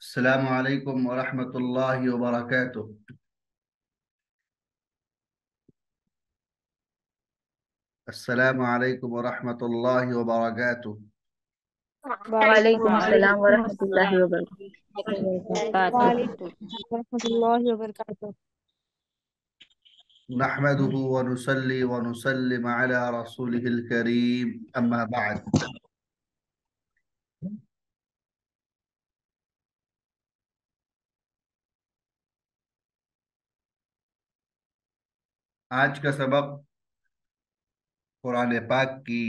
السلام عليكم ورحمة الله وبركاته. السلام عليكم ورحمة الله وبركاته. وعلیکم وعلیکم السلام ورحمۃ اللہ السلام وبرکاتہ۔ وعلیکم ورحمۃ اللہ وبرکاتہ۔ نحمده ونصلي ونسلم على رسوله الكريم أما بعد. آج کا سبق قرآن پاک کی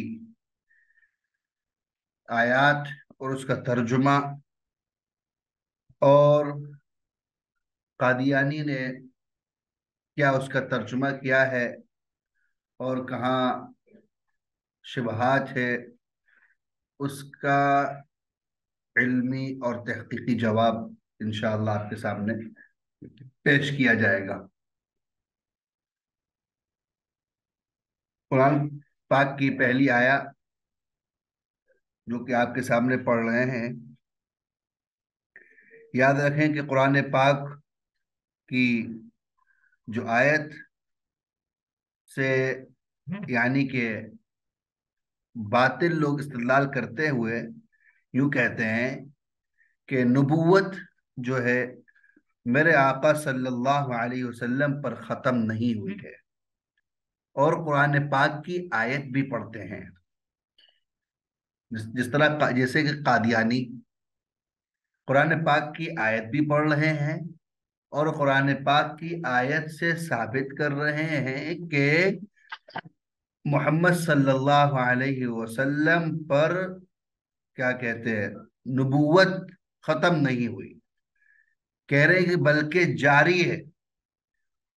آیات اور اس کا ترجمہ اور قادیانی نے کیا اس کا ترجمہ کیا ہے اور کہاں شبہات ہے، اس کا علمی اور تحقیقی جواب انشاءاللہ آپ کے سامنے پیش کیا جائے گا۔ قرآن پاک کی پہلی آیا جو کہ آپ کے سامنے پڑھ رہے ہیں، یاد رکھیں کہ قرآن پاک کی جو آیت سے یعنی کہ باطل لوگ استدلال کرتے ہوئے یوں کہتے ہیں کہ نبوت جو ہے میرے آقا صلی اللہ علیہ وسلم پر ختم نہیں ہوئی ہے، اور قرآن پاک کی آیت بھی پڑھتے ہیں، جس طرح جیسے کہ قادیانی قرآن پاک کی آیت بھی پڑھ رہے ہیں اور قرآن پاک کی آیت سے ثابت کر رہے ہیں کہ محمد صلی اللہ علیہ وسلم پر کیا کہتے ہیں نبوت ختم نہیں ہوئی، کہہ رہے ہیں کہ بلکہ جاری ہے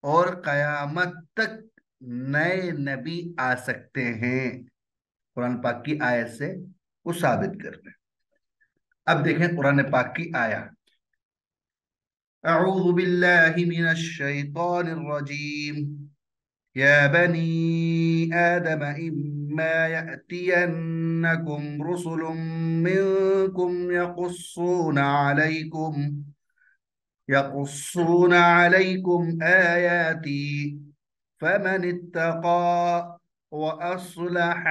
اور قیامت تک نئے نبی آ سکتے ہیں۔ قرآن پاک کی آیت سے وہ ثابت کر رہے ہیں۔ اب دیکھیں قرآن پاک کی آیت۔ اعوذ باللہ من الشیطان الرجیم يا بني آدم إما يأتينكم رسل منكم يقصون عليكم آياتي فمن اتقى وأصلح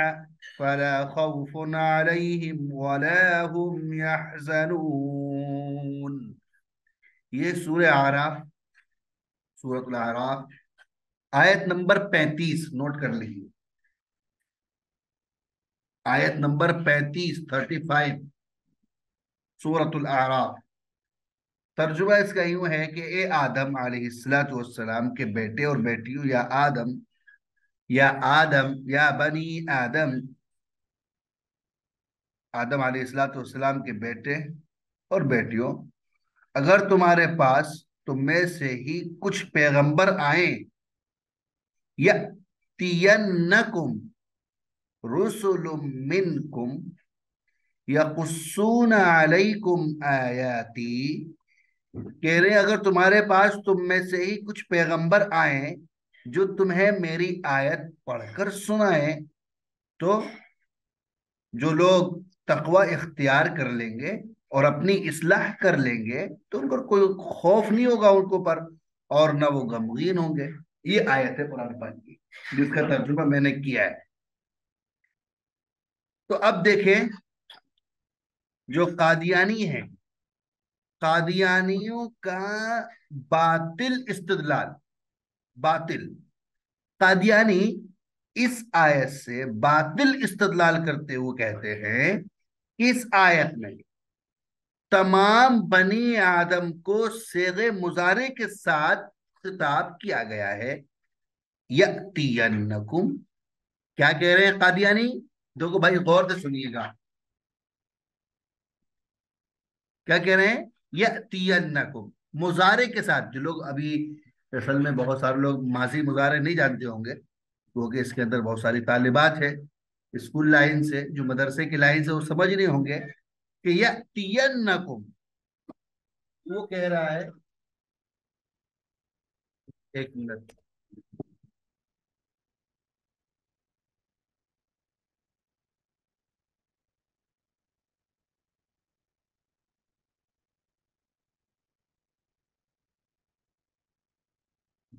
فلا خوف عليهم ولا هم يحزنون۔ یہ سورۃ الاعراف آیت نمبر 35 نوٹ کر لیجیے، آیت نمبر 35 سورۃ الاعراف۔ ترجمہ اس کا یوں ہے کہ اے آدم علیہ السلام کے بیٹے اور بیٹیوں، یا آدم یا بنی آدم، آدم علیہ السلام کے بیٹے اور بیٹیوں، اگر تمہارے پاس تم میں سے ہی کچھ پیغمبر آئیں، یأتینکم رسل منکم یقصون علیکم آیاتی، کہہ رہے ہیں اگر تمہارے پاس تم میں سے ہی کچھ پیغمبر آئیں جو تمہیں میری آیت پڑھ کر سنائیں، تو جو لوگ تقوی اختیار کر لیں گے اور اپنی اصلاح کر لیں گے تو ان پر کوئی خوف نہیں ہوگا ان کو پر، اور نہ وہ غمگین ہوں گے۔ یہ آیت ہے قرآن پاک کی جس کا ترجمہ میں نے کیا ہے۔ تو اب دیکھیں جو قادیانی ہیں، قادیانیوں کا باطل استدلال، قادیانی اس آیت سے باطل استدلال کرتے ہوئے کہتے ہیں کہ اس آیت میں تمام بنی آدم کو صیغہ مضارع کے ساتھ خطاب کیا گیا ہے۔ یأتینکم، کیا کہہ رہے ہیں قادیانی؟ دیکھو بھائی غور سے سنیے گا، کیا کہہ رہے ہیں؟ یأتینکم مضارع کے ساتھ۔ جو لوگ ابھی اصل میں بہت سارے لوگ ماضی مضارع نہیں جانتے ہوں گے کیونکہ اس کے اندر بہت ساری طالبات ہے اسکول لائن سے، جو مدرسے کی لائن سے، وہ سمجھ نہیں ہوں گے کہ یأتینکم وہ کہہ رہا ہے، ایک منٹ،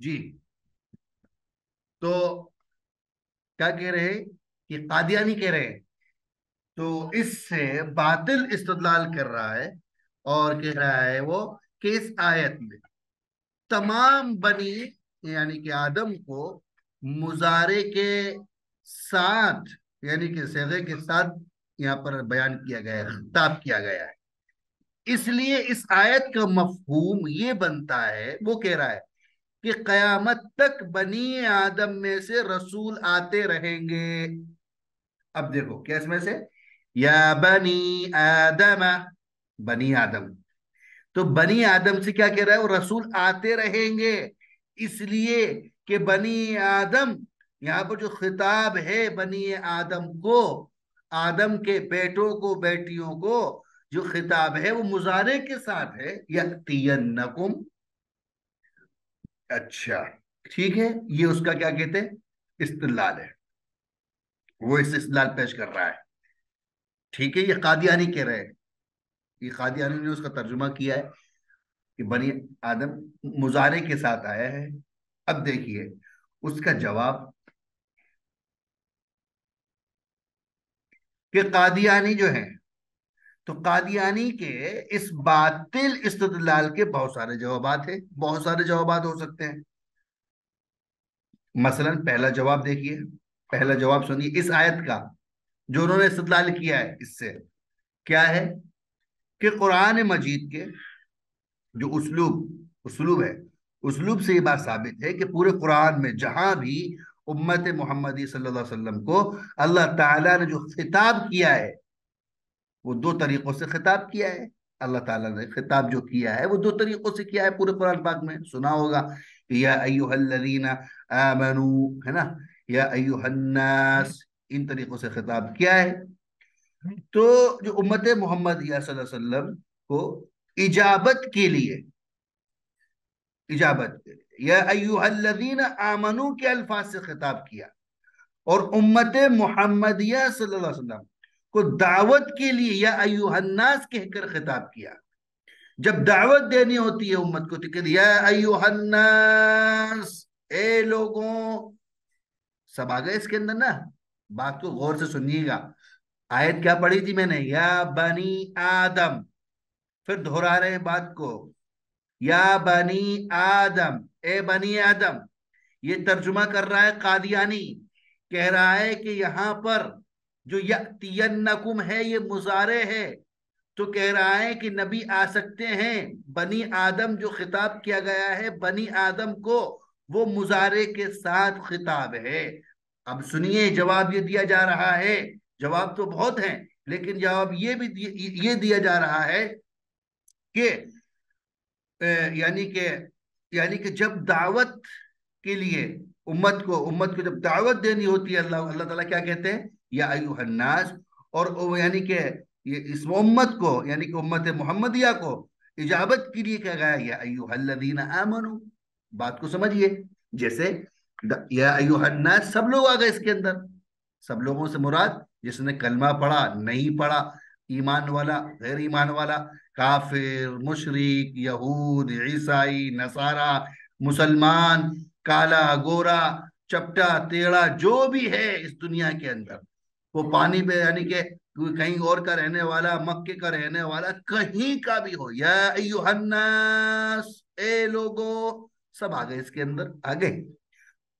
جی تو کیا کہہ رہے ہیں کہ قادیانی کہہ رہے ہیں، تو اس سے باطل استدلال کر رہا ہے اور کہہ رہا ہے وہ کہ اس آیت میں تمام بنی یعنی کہ آدم کو مضارع کے ساتھ یعنی کہ صیغے کے ساتھ یہاں پر بیان کیا گیا ہے، خطاب کیا گیا ہے۔ اس لیے اس آیت کا مفہوم یہ بنتا ہے، وہ کہہ رہا ہے کہ قیامت تک بنی آدم میں سے رسول آتے رہیں گے۔ اب دیکھو کیا اس میں سے یا بنی آدم، بنی آدم، تو بنی آدم سے کیا کہہ رہا ہے؟ وہ رسول آتے رہیں گے، اس لیے کہ بنی آدم یہاں پر جو خطاب ہے بنی آدم کو، آدم کے بیٹوں کو بیٹیوں کو جو خطاب ہے وہ مضارع کے ساتھ ہے، یأتینکم۔ اچھا ٹھیک ہے، یہ اس کا کیا کہتے ہیں؟ استدلال ہے، وہ استدلال پیش کر رہا ہے۔ ٹھیک ہے، یہ قادیانی کہہ رہے ہیں، یہ قادیانی نے اس کا ترجمہ کیا ہے کہ بنی آدم مضارع کے ساتھ آیا ہے۔ اب دیکھیے اس کا جواب کہ قادیانی جو ہے، تو قادیانی کے اس باطل استدلال کے بہت سارے جوابات ہیں، بہت سارے جوابات ہو سکتے ہیں۔ مثلا پہلا جواب دیکھیے، پہلا جواب سنیے اس آیت کا جو انہوں نے استدلال کیا ہے اس سے، کیا ہے کہ قرآن مجید کے جو اسلوب ہے، اسلوب سے یہ بات ثابت ہے کہ پورے قرآن میں جہاں بھی امت محمدی صلی اللہ علیہ وسلم کو اللہ تعالیٰ نے جو خطاب کیا ہے وہ دو طریقوں سے خطاب کیا ہے۔ اللہ تعالیٰ نے خطاب جو کیا ہے وہ دو طریقوں سے کیا ہے، پورے قرآن پاک میں سنا ہوگا کہ یا ایھا الذین آمنو، ہے نا، یا ایھا الناس، ان طریقوں سے خطاب کیا ہے۔ تو جو امت محمدیہ صلی اللہ علیہ وسلم کو اجابت کے لیے یا ایھا الذین آمنو کے الفاظ سے خطاب کیا، اور امت محمدیہ صلی اللہ علیہ وسلم کو دعوت کے لیے یا ایھا الناس کہہ کر خطاب کیا۔ جب دعوت دینی ہوتی ہے امت کو تو کہ یا ایھا الناس، اے لوگوں، سب آ گئے اس کے اندر نا، بات کو غور سے سنیے گا۔ آیت کیا پڑھی تھی میں نے؟ یا بنی آدم، پھر دہرا رہے ہیں بات کو، یا بنی آدم، اے بنی آدم۔ یہ ترجمہ کر رہا ہے قادیانی، کہہ رہا ہے کہ یہاں پر جو یأتینکم ہے یہ مضارع ہے، تو کہہ رہا ہے کہ نبی آ سکتے ہیں۔ بنی آدم جو خطاب کیا گیا ہے بنی آدم کو، وہ مضارع کے ساتھ خطاب ہے۔ اب سنیے جواب یہ دیا جا رہا ہے، جواب تو بہت ہیں لیکن جواب یہ بھی یہ دیا جا رہا ہے کہ یعنی کہ جب دعوت کے لیے امت کو جب دعوت دینی ہوتی ہے، اللہ تعالیٰ کیا کہتے ہیں؟ یا ایھا الناس، اور یعنی کہ اس امت کو یعنی کہ امت محمدیہ کو اجابت کے لیے کہا گیا یا ایھا الذین آمنو۔ بات کو سمجھیے، جیسے یا ایھا الناس سب لوگ آ گئے اس کے اندر، سب لوگوں سے مراد جس نے کلمہ پڑھا، نہیں پڑھا، ایمان والا، غیر ایمان والا، کافر، مشرک، یہود، عیسائی، نصارہ، مسلمان، کالا، گورا، چپٹا، ٹیڑھا، جو بھی ہے اس دنیا کے اندر، وہ پانی پہ یعنی کہ کہیں اور کا رہنے والا، مکے کا رہنے والا، کہیں کا بھی ہو، یا ایھا الناس، اے لوگو، سب آ گئے اس کے اندر، آ گئے۔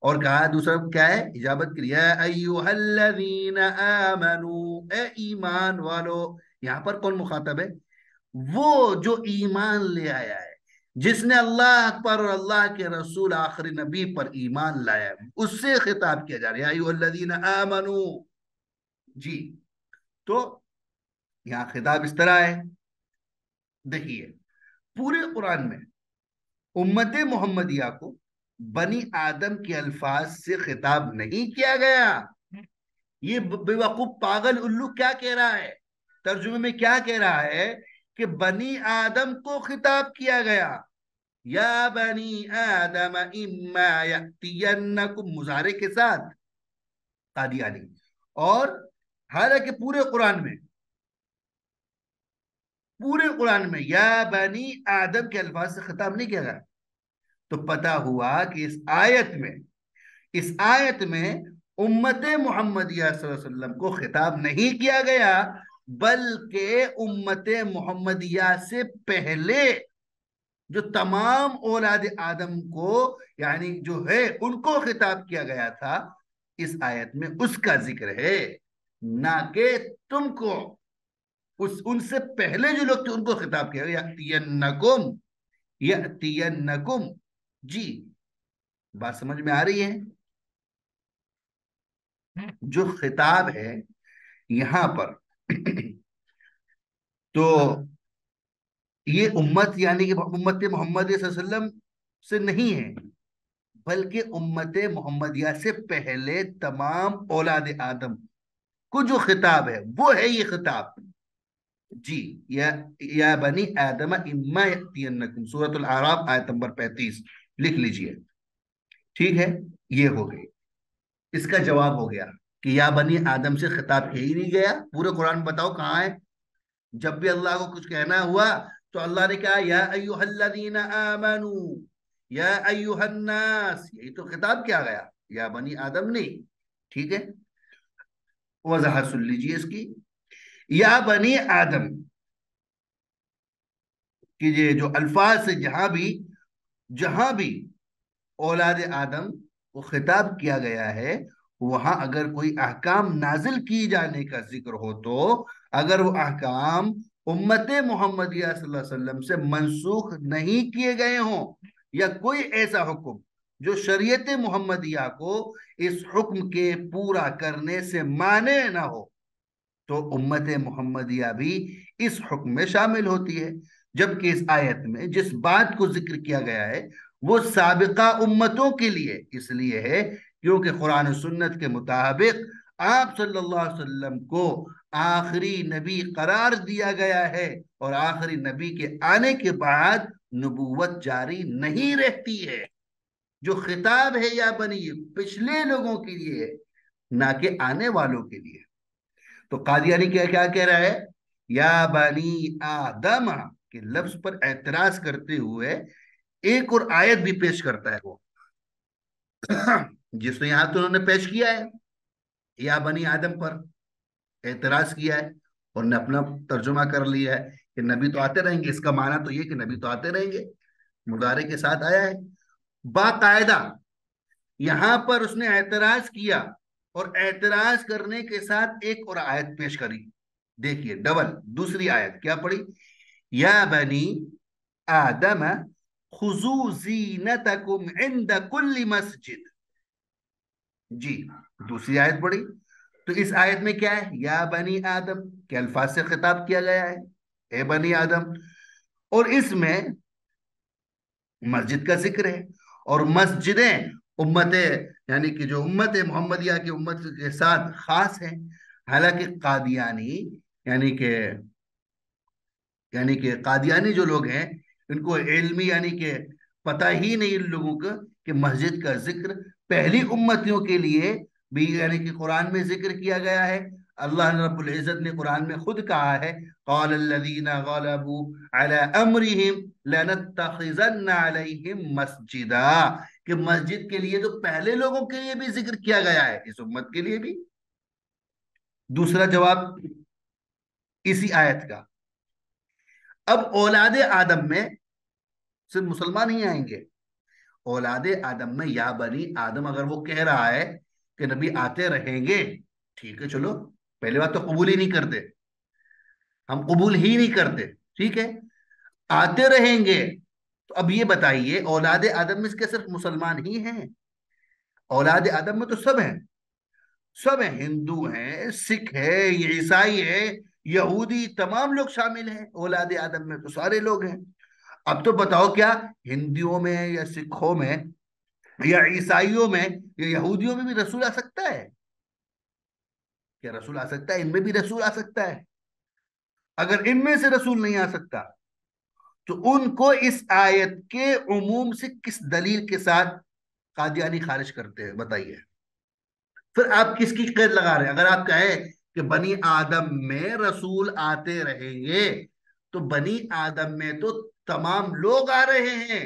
اور کہا دوسرا کیا ہے؟ اجابت کے لیے یا ایھا الذین آمنو، اے ایمان والو۔ یہاں پر کون مخاطب ہے؟ وہ جو ایمان لے آیا ہے، جس نے اللہ پر اور اللہ کے رسول آخری نبی پر ایمان لایا ہے، اس سے خطاب کیا جا رہا ہے یا ایھا الذین آمنو۔ جی تو یہاں خطاب اس طرح ہے، دیکھیے پورے قرآن میں امت محمدیہ کو بنی آدم کے الفاظ سے خطاب نہیں کیا گیا۔ یہ بے وقوف پاگل الو کیا کہہ رہا ہے؟ ترجمے میں کیا کہہ رہا ہے کہ بنی آدم کو خطاب کیا گیا، یا بنی آدم اما یأتینکم، مضارع کے ساتھ، قادیانی۔ اور حالانکہ پورے قرآن میں یا بنی آدم کے الفاظ سے خطاب نہیں کیا گیا۔ تو پتا ہوا کہ اس آیت میں امت محمدیہ صلی اللہ علیہ وسلم کو خطاب نہیں کیا گیا، بلکہ امت محمدیہ سے پہلے جو تمام اولاد آدم کو یعنی جو ہے ان کو خطاب کیا گیا تھا، اس آیت میں اس کا ذکر ہے، نہ کہ تم کو ان سے پہلے جو لوگ تھے ان کو خطاب کیا گیا۔ یأتینکم جی، بات سمجھ میں آ رہی ہے؟ جو خطاب ہے یہاں پر تو یہ امت یعنی کہ امت محمد صلی اللہ علیہ وسلم سے نہیں ہے، بلکہ امت محمدیہ سے پہلے تمام اولاد آدم کو جو خطاب ہے وہ ہے یہ خطاب جی۔ یا بنی آدم اما یأتینکم، سورۃ الاعراف آیت نمبر 35 لکھ لیجئے، ٹھیک ہے؟ یہ ہو گئی، اس کا جواب ہو گیا کہ یا بنی آدم سے خطاب کیا ہی نہیں گیا۔ پورے قرآن میں بتاؤ کہاں ہے؟ جب بھی اللہ کو کچھ کہنا ہوا تو اللہ نے کہا یا ایھا الذین آمنوا، یا ایھا الناس، یہی تو خطاب کیا گیا، یا بنی آدم نہیں، ٹھیک ہے؟ وضاحت سن لیجیے اس کی۔ یا بنی آدم کہ یہ جو الفاظ سے جہاں بھی اولاد آدم کو خطاب کیا گیا ہے، وہاں اگر کوئی احکام نازل کی جانے کا ذکر ہو تو اگر وہ احکام امت محمدیہ صلی اللہ علیہ وسلم سے منسوخ نہیں کیے گئے ہوں، یا کوئی ایسا حکم جو شریعت محمدیہ کو اس حکم کے پورا کرنے سے مانے نہ ہو، تو امت محمدیہ بھی اس حکم میں شامل ہوتی ہے۔ جبکہ اس آیت میں جس بات کو ذکر کیا گیا ہے وہ سابقہ امتوں کے لیے اس لیے ہے کیونکہ قرآن و سنت کے مطابق آپ صلی اللہ علیہ وسلم کو آخری نبی قرار دیا گیا ہے، اور آخری نبی کے آنے کے بعد نبوت جاری نہیں رہتی ہے۔ جو خطاب ہے یا بنی پچھلے لوگوں کے لیے نہ کہ آنے والوں کے لیے۔ تو قادیانی کیا کہہ رہا ہے؟ یا بنی آدم کے لفظ پر اعتراض کرتے ہوئے ایک اور آیت بھی پیش کرتا ہے وہ جس نے یہاں تو انہوں نے پیش کیا ہے یا بنی آدم پر اعتراض کیا ہے، اور نے اپنا ترجمہ کر لیا ہے کہ نبی تو آتے رہیں گے۔ اس کا معنی تو یہ کہ نبی تو آتے رہیں گے، مضارع کے ساتھ آیا ہے باقاعدہ۔ یہاں پر اس نے اعتراض کیا اور اعتراض کرنے کے ساتھ ایک اور آیت پیش کری، دیکھیے ڈبل دوسری آیت کیا پڑھی؟ یا بنی آدم خذوا زینتکم عند کل مسجد، جی دوسری آیت پڑھی۔ تو اس آیت میں کیا ہے؟ یا بنی آدم کے الفاظ سے خطاب کیا گیا ہے، اے بنی آدم، اور اس میں مسجد کا ذکر ہے، اور مسجدیں امت یعنی کہ جو امت محمدیہ کی امت کے ساتھ خاص ہیں۔ حالانکہ قادیانی یعنی کہ قادیانی جو لوگ ہیں ان کو علمی یعنی کہ پتہ ہی نہیں ان لوگوں کو کہ مسجد کا ذکر پہلی امتیوں کے لیے بھی یعنی کہ قرآن میں ذکر کیا گیا ہے۔ اللہ رب العزت نے قرآن میں خود کہا ہے قال الذین غلبوا علی امرہم لنتخذن علیہم مسجدا، کہ مسجد کے لیے تو پہلے لوگوں کے لیے بھی ذکر کیا گیا ہے، اس امت کے لیے بھی۔ دوسرا جواب اسی آیت کا۔ اب اولاد آدم میں صرف مسلمان ہی آئیں گے، اولاد آدم میں یا بنی آدم اگر وہ کہہ رہا ہے کہ نبی آتے رہیں گے، ٹھیک ہے چلو، پہلی بات تو قبول ہی نہیں کرتے، ہم قبول ہی نہیں کرتے، ٹھیک ہے، آتے رہیں گے۔ تو اب یہ بتائیے اولاد آدم میں کیا صرف مسلمان ہی ہیں؟ اولاد آدم میں تو سب ہیں، سب ہیں، ہندو ہیں، سکھ ہے، عیسائی ہے، یہودی، تمام لوگ شامل ہیں اولاد آدم میں، تو سارے لوگ ہیں۔ اب تو بتاؤ کیا ہندوؤں میں یا سکھوں میں یا عیسائیوں میں یا یہودیوں میں بھی رسول آ سکتا ہے؟ کیا رسول آ سکتا ہے؟ ان میں بھی رسول آ سکتا ہے۔ اگر ان میں سے رسول نہیں آ سکتا تو ان کو اس آیت کے عموم سے کس دلیل کے ساتھ قادیانی خارج کرتے ہیں بتائیے؟ پھر آپ کس کی قید لگا رہے ہیں؟ اگر آپ کہیں کہ بنی آدم میں رسول آتے رہیں گے تو بنی آدم میں تو تمام لوگ آ رہے ہیں،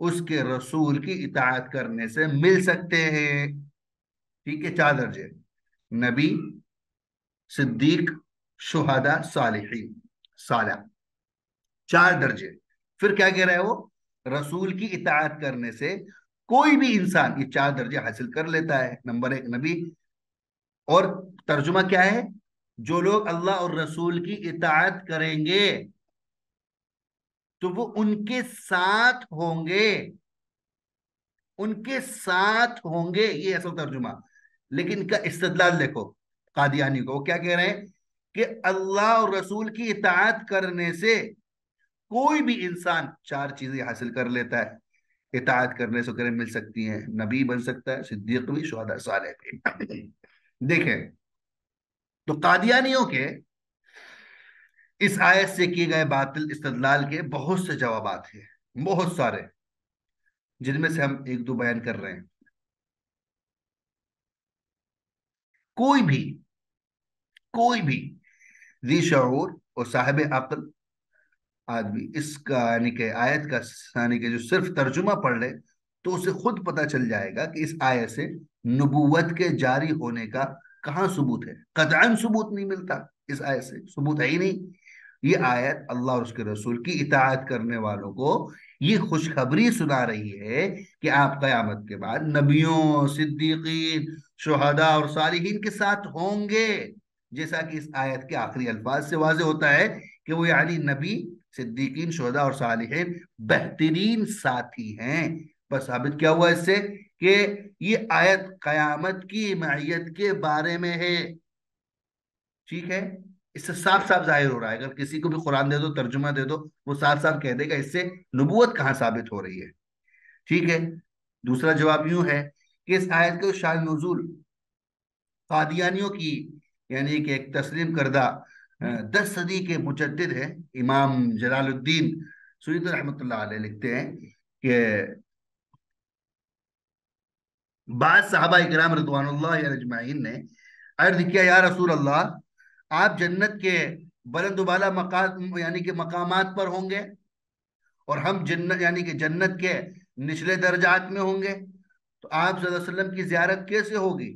اس کے رسول کی اطاعت کرنے سے مل سکتے ہیں. ٹھیک ہے، 4 درجے: نبی، صدیق، شہداء، صالحین، صالح. 4 درجے. پھر کیا کہہ رہا ہے وہ؟ رسول کی اطاعت کرنے سے کوئی بھی انسان یہ 4 درجے حاصل کر لیتا ہے. نمبر 1 نبی. اور ترجمہ کیا ہے؟ جو لوگ اللہ اور رسول کی اطاعت کریں گے تو وہ ان کے ساتھ ہوں گے. ان کے ساتھ ہوں گے، یہ اصل ترجمہ. لیکن ان کا استدلال دیکھو قادیانی کو. وہ کیا کہہ رہے ہیں کہ اللہ اور رسول کی اطاعت کرنے سے کوئی بھی انسان 4 چیزیں حاصل کر لیتا ہے. اطاعت کرنے سے کرے مل سکتی ہیں: نبی بن سکتا ہے، صدیق بھی، شہداء، صالح بھی. دیکھیں تو قادیانیوں کے اس آیت سے کیے گئے باطل استدلال کے بہت سے جوابات ہیں، بہت سارے، جن میں سے ہم 1-2 بیان کر رہے ہیں. کوئی بھی ذی شعور اور صاحب عقل آدمی اس کا یعنی کہ آیت کا یعنی کہ جو صرف ترجمہ پڑھ لے تو اسے خود پتہ چل جائے گا کہ اس آیت سے نبوت کے جاری ہونے کا کہاں ثبوت ہے. قطعاً ثبوت نہیں ملتا، اس آیت سے ثبوت ہے ہی نہیں. یہ آیت اللہ اور اس کے رسول کی اطاعت کرنے والوں کو یہ خوشخبری سنا رہی ہے کہ آپ قیامت کے بعد نبیوں، صدیقین، شہداء اور صالحین کے ساتھ ہوں گے. جیسا کہ اس آیت کے آخری الفاظ سے واضح ہوتا ہے کہ وہ یعنی نبی، صدیقین، شہداء اور صالحین بہترین ساتھی ہیں. بس ثابت کیا ہوا اس سے کہ یہ آیت قیامت کی معیت کے بارے میں ہے. ٹھیک ہے، اس سے صاف صاف ظاہر ہو رہا ہے. اگر کسی کو بھی قرآن دے دو، ترجمہ دے دو، وہ صاف صاف کہہ دے گا اس سے نبوت کہاں ثابت ہو رہی ہے. ٹھیک ہے. دوسرا جواب یوں ہے کہ اس آیت کے شان نزول قادیانیوں کی یعنی کہ ایک تسلیم کردہ 10 صدی کے مجدد ہیں امام جلال الدین سیوطی رحمۃ اللہ علیہ، لکھتے ہیں کہ بعض صحابہ اکرام رضوان اللہ علیہ اجمعین نے عرض کیا: یا رسول اللہ، آپ جنت کے بلند و بالا مقام یعنی کہ مقامات پر ہوں گے اور ہم جنت یعنی کہ جنت کے نچلے درجات میں ہوں گے، تو آپ صلی اللہ علیہ وسلم کی زیارت کیسے ہوگی؟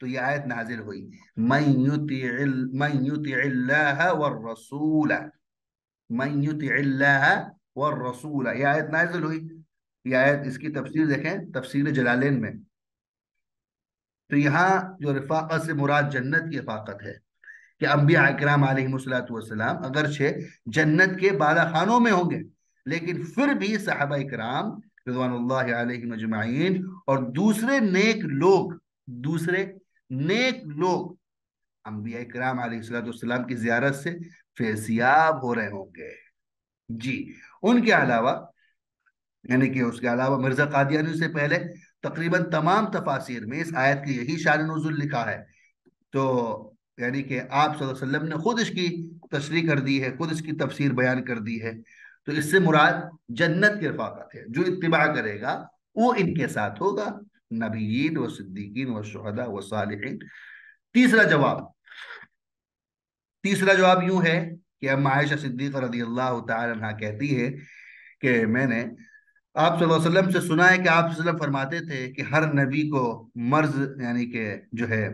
تو یہ آیت نازل ہوئی: من یطع اللہ والرسول، من یطع اللہ والرسول. یہ آیت نازل ہوئی. یہ آیت اس کی تفسیر دیکھیں تفسیر جلالین میں. تو یہاں جو رفاقت سے مراد جنت کی رفاقت ہے کہ انبیاء اکرام علیہم الصلوۃ والسلام اگرچہ جنت کے بالا خانوں میں ہوں گے لیکن پھر بھی صحابہ اکرام رضوان اللہ علیہم اجمعین اور دوسرے نیک لوگ انبیاء اکرام علیہ الصلوۃ والسلام کی زیارت سے فیضیاب ہو رہے ہوں گے. جی. ان کے علاوہ یعنی کہ اس کے علاوہ مرزا قادیانی سے پہلے تقریباً تمام تفاسیر میں اس آیت کی یہی شان نزول لکھا ہے. تو یعنی کہ آپ صلی اللہ علیہ وسلم نے خود اس کی تشریح کر دی ہے، خود اس کی تفسیر بیان کر دی ہے. تو اس سے مراد جنت کی رفاقت ہے. جو اتباع کرے گا وہ ان کے ساتھ ہوگا، نبیین و صدیقین و شہداء و صالحین. تیسرا جواب یوں ہے کہ ام عائشہ صدیقہ رضی اللہ تعالی عنہ کہتی ہے کہ میں نے آپ صلی اللہ علیہ وسلم سے سنا ہے کہ آپ صلی اللہ علیہ وسلم فرماتے تھے کہ ہر نبی کو مرض یعنی کہ جو ہے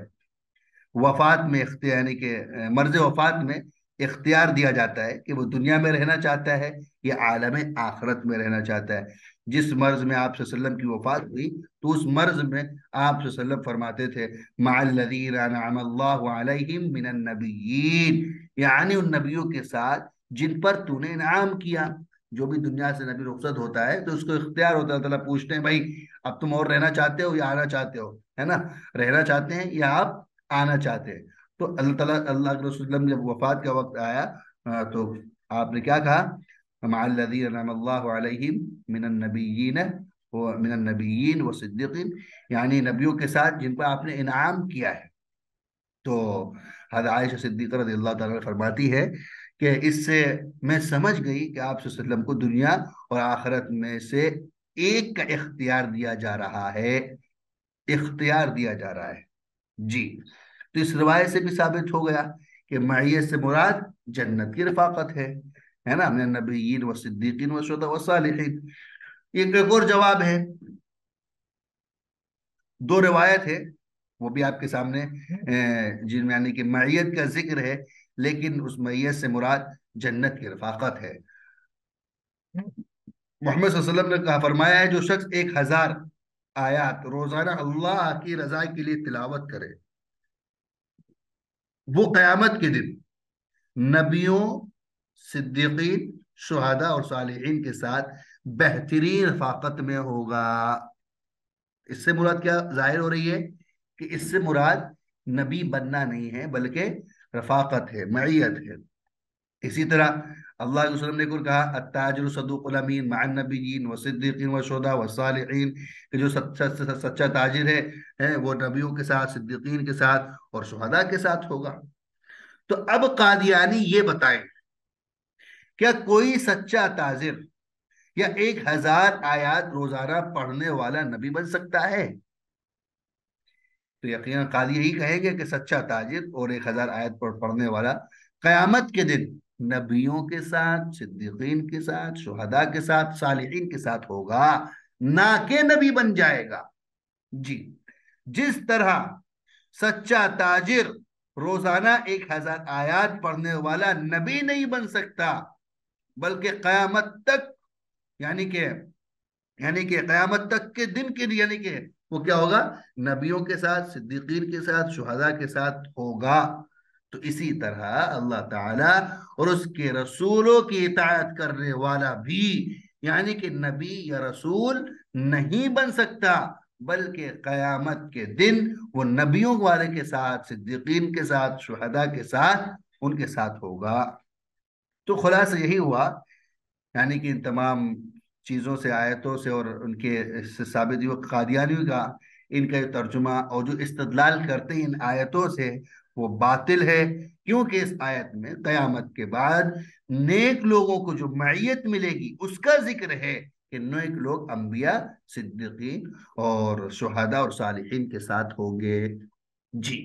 وفات میں یعنی کہ مرض وفات میں اختیار دیا جاتا ہے کہ وہ دنیا میں رہنا چاہتا ہے یا عالم آخرت میں رہنا چاہتا ہے. جس مرض میں آپ صلی اللہ علیہ وسلم کی وفات ہوئی تو اس مرض میں آپ صلی اللہ علیہ وسلم فرماتے تھے: مع الذین انعم اللہ علیہم من النبیین، یعنی ان نبیوں کے ساتھ جن پر تو نے انعام کیا. جو بھی دنیا سے نبی رخصت ہوتا ہے تو اس کو اختیار ہوتا ہے، اللہ تعالیٰ پوچھتے ہیں بھائی اب تم اور رہنا چاہتے ہو یا آنا چاہتے ہو، ہے نا، رہنا چاہتے ہیں یا آپ آنا چاہتے ہیں. تو اللہ تعالیٰ اللہ کے رسول اللہ جب وفات کا وقت آیا تو آپ نے کیا کہا؟ مع الذین انعم اللہ علیہم من النبیین والصدیقین، یعنی نبیوں کے ساتھ جن پر آپ نے انعام کیا ہے. تو حضرت عائشہ صدیقہ رضی اللہ تعالیٰ فرماتی ہے کہ اس سے میں سمجھ گئی کہ آپ صلی اللہ علیہ وسلم کو دنیا اور آخرت میں سے ایک کا اختیار دیا جا رہا ہے. جی. تو اس روایت سے بھی ثابت ہو گیا کہ معیت سے مراد جنت کی رفاقت ہے نا، من النبیین و صدیقین و شہداء و صالحین. یہ ایک اور جواب ہے، دو روایت ہے، وہ بھی آپ کے سامنے، جن میں یعنی کہ معیت کا ذکر ہے، لیکن اس معیت سے مراد جنت کی رفاقت ہے۔ محمد صلی اللہ علیہ وسلم نے کہا، فرمایا ہے جو شخص 1000 آیات روزانہ اللہ کی رضا کے لیے تلاوت کرے، وہ قیامت کے دن نبیوں، صدیقین، شہداء اور صالحین کے ساتھ بہترین رفاقت میں ہوگا۔ اس سے مراد کیا ظاہر ہو رہی ہے؟ کہ اس سے مراد نبی بننا نہیں ہے، بلکہ رفاقت ہے، معیت ہے۔ اسی طرح اللہ علیہ وسلم نے کہا، التاجر صدوق الامین مع النبیین والصدیقین والشہداء والصالحین، کہ جو سچا تاجر ہے وہ نبیوں کے ساتھ، صدیقین کے ساتھ اور شہداء کے ساتھ ہوگا۔ تو اب قادیانی یہ بتائیں، کیا کوئی سچا تاجر یا 1000 آیات روزانہ پڑھنے والا نبی بن سکتا ہے؟ تو یقیناً قاضی یہی کہیں گے کہ سچا تاجر اور 1000 آیت پڑھنے والا قیامت کے دن نبیوں کے ساتھ، صدیقین کے ساتھ، شہداء کے ساتھ، صالحین کے ساتھ ہوگا، نہ کہ نبی بن جائے گا۔ جی، جس طرح سچا تاجر روزانہ 1000 آیات پڑھنے والا نبی نہیں بن سکتا، بلکہ قیامت تک یعنی کہ قیامت تک کے دن کے لیے، یعنی کہ وہ کیا ہوگا؟ نبیوں کے ساتھ، صدیقین کے ساتھ، شہداء کے ساتھ ہوگا۔ تو اسی طرح اللہ تعالیٰ اور اس کے رسولوں کی اطاعت کرنے والا بھی، یعنی کہ نبی یا رسول نہیں بن سکتا، بلکہ قیامت کے دن وہ نبیوں والے کے ساتھ، صدیقین کے ساتھ، شہداء کے ساتھ، ان کے ساتھ ہوگا۔ تو خلاصہ یہی ہوا، یعنی کہ ان تمام چیزوں سے، آیتوں سے اور ان کے سے ثابت ہوا قادیانیوں کا ان کا ترجمہ اور جو استدلال کرتے ہیں ان آیتوں سے، وہ باطل ہے، کیونکہ اس آیت میں قیامت کے بعد نیک لوگوں کو جو معیت ملے گی اس کا ذکر ہے، کہ نیک لوگ انبیاء، صدیقین اور شہداء اور صالحین کے ساتھ ہوں گے۔ جی